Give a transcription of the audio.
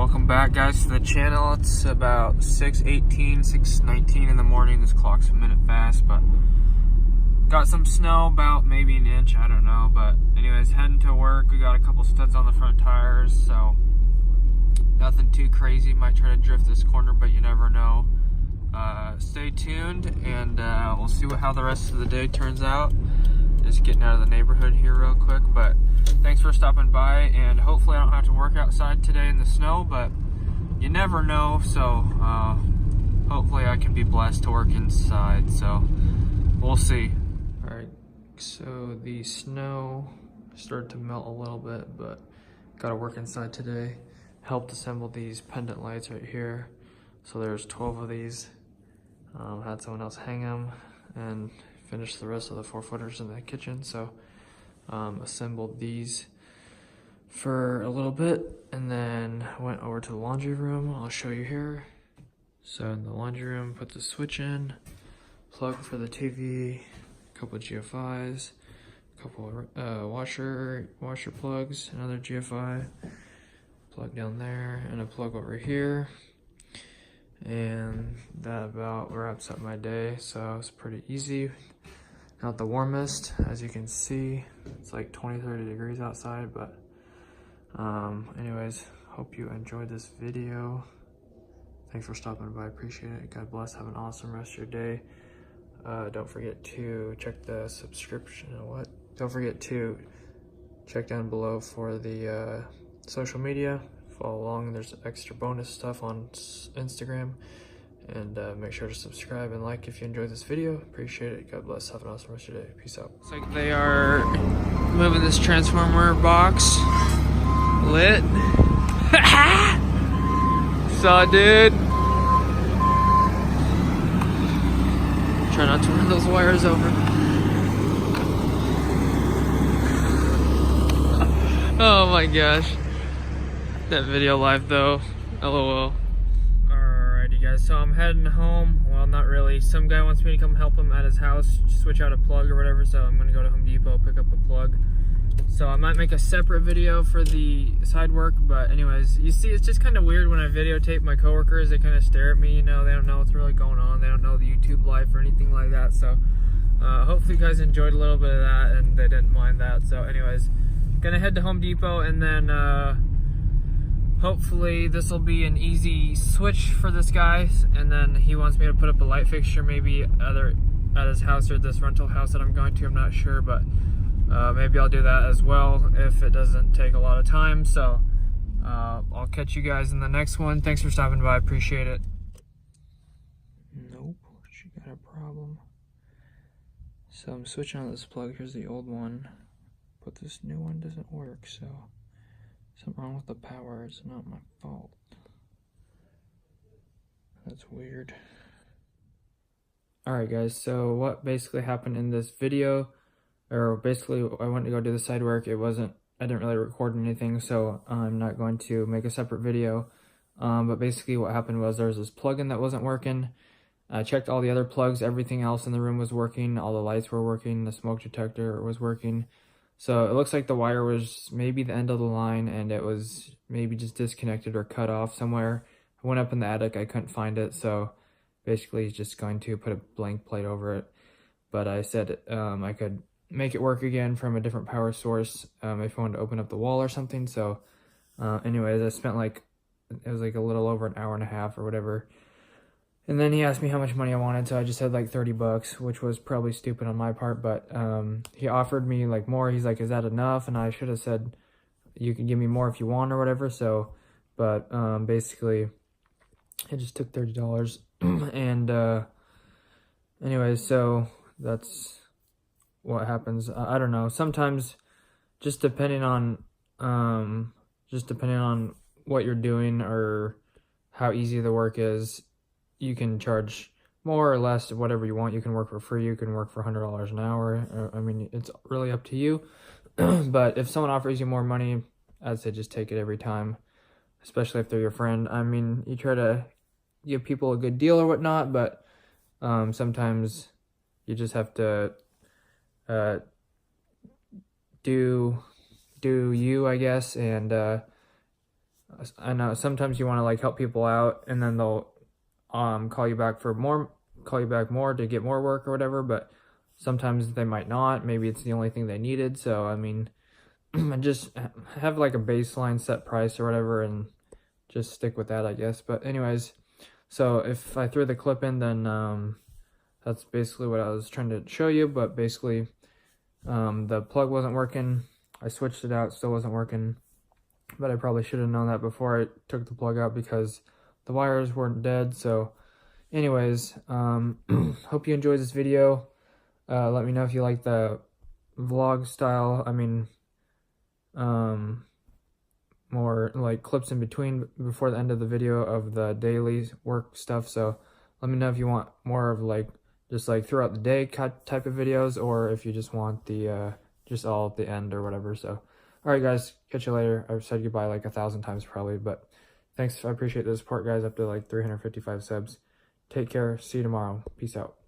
Welcome back, guys, to the channel. It's about 6:18, 6:19 in the morning. This clock's a minute fast, but got some snow, about maybe an inch, I don't know. But anyways, heading to work. We got a couple studs on the front tires, so nothing too crazy. Might try to drift this corner, but you never know. Stay tuned, and we'll see how the rest of the day turns out. Just getting out of the neighborhood here real quick, but thanks for stopping by, and hopefully I don't have to work outside today in the snow, but you never know. So hopefully I can be blessed to work inside, so we'll see. All right, so the snow started to melt a little bit, but gotta work inside today. Helped assemble these pendant lights right here. So there's 12 of these. Had someone else hang them and finish the rest of the 4-footers in the kitchen. So assembled these for a little bit and then went over to the laundry room. I'll show you here. So in the laundry room, put the switch in, plug for the TV, a couple of GFIs, a couple of washer plugs, another GFI, plug down there, and a plug over here. And that about wraps up my day. So it's pretty easy. Not the warmest, as you can see. It's like 20-30 degrees outside, but anyways, hope you enjoyed this video. Thanks for stopping by, appreciate it. God bless, have an awesome rest of your day. Don't forget to check the subscription, don't forget to check down below for the social media. Follow along, there's extra bonus stuff on Instagram. And make sure to subscribe and like if you enjoyed this video. Appreciate it. God bless. Have an awesome rest of your day. Peace out. Looks like they are moving this transformer box. Lit. Saw, dude. Try not to run those wires over. Oh my gosh. That video live though. LOL. Guys, so I'm heading home. Well, not really. Some guy wants me to come help him at his house, switch out a plug or whatever, so I'm gonna go to Home Depot, pick up a plug. So I might make a separate video for the side work, but anyways, you see, it's just kind of weird when I videotape my coworkers. They kind of stare at me, you know, they don't know what's really going on. They don't know the YouTube life or anything like that. So hopefully you guys enjoyed a little bit of that and they didn't mind that. So anyways, gonna head to Home Depot, and then hopefully this will be an easy switch for this guy, and then he wants me to put up a light fixture maybe either at his house or this rental house that I'm going to. I'm not sure, but maybe I'll do that as well if it doesn't take a lot of time. So I'll catch you guys in the next one. Thanks for stopping by, appreciate it. Nope, she got a problem. So I'm switching on this plug. Here's the old one, but this new one doesn't work, so something wrong with the power. It's not my fault. That's weird. Alright guys, so what basically happened in this video, or basically I went to go do the side work. I didn't really record anything, so I'm not going to make a separate video. But basically what happened was there was this plug-in that wasn't working. I checked all the other plugs, everything else in the room was working, all the lights were working, the smoke detector was working. So it looks like the wire was maybe the end of the line, and it was maybe just disconnected or cut off somewhere. I went up in the attic, I couldn't find it, so basically he's just going to put a blank plate over it. But I said I could make it work again from a different power source if I wanted to open up the wall or something. So anyways, I spent it was like a little over an hour and a half or whatever. And then he asked me how much money I wanted, so I just said like 30 bucks, which was probably stupid on my part, but he offered me like more. He's like, is that enough? And I should have said, you can give me more if you want or whatever. So, but basically, it just took $30. And anyways, so that's what happens. I don't know. Sometimes, just depending on what you're doing or how easy the work is, you can charge more or less, whatever you want. You can work for free, you can work for $100 an hour. I mean, it's really up to you. But if someone offers you more money, I'd say just take it every time, especially if they're your friend. I mean, you try to give people a good deal or whatnot, but sometimes you just have to do you, I guess, and I know sometimes you want to like help people out, and then they'll call you back more to get more work or whatever, but sometimes they might not. Maybe it's the only thing they needed. So I mean, just have like a baseline set price or whatever, and just stick with that, I guess. But anyways, so if I threw the clip in, then that's basically what I was trying to show you. But basically, the plug wasn't working. I switched it out, still wasn't working. But I probably should have known that before I took the plug out, because the wires weren't dead. So anyways, hope you enjoyed this video. Let me know if you like the vlog style. I mean, more like clips in between before the end of the video of the daily work stuff. So let me know if you want more of like just like throughout the day type of videos, or if you just want the just all at the end or whatever. So all right, guys, catch you later. I've said goodbye like 1,000 times probably, but thanks. I appreciate the support, guys. Up to like 355 subs. Take care. See you tomorrow. Peace out.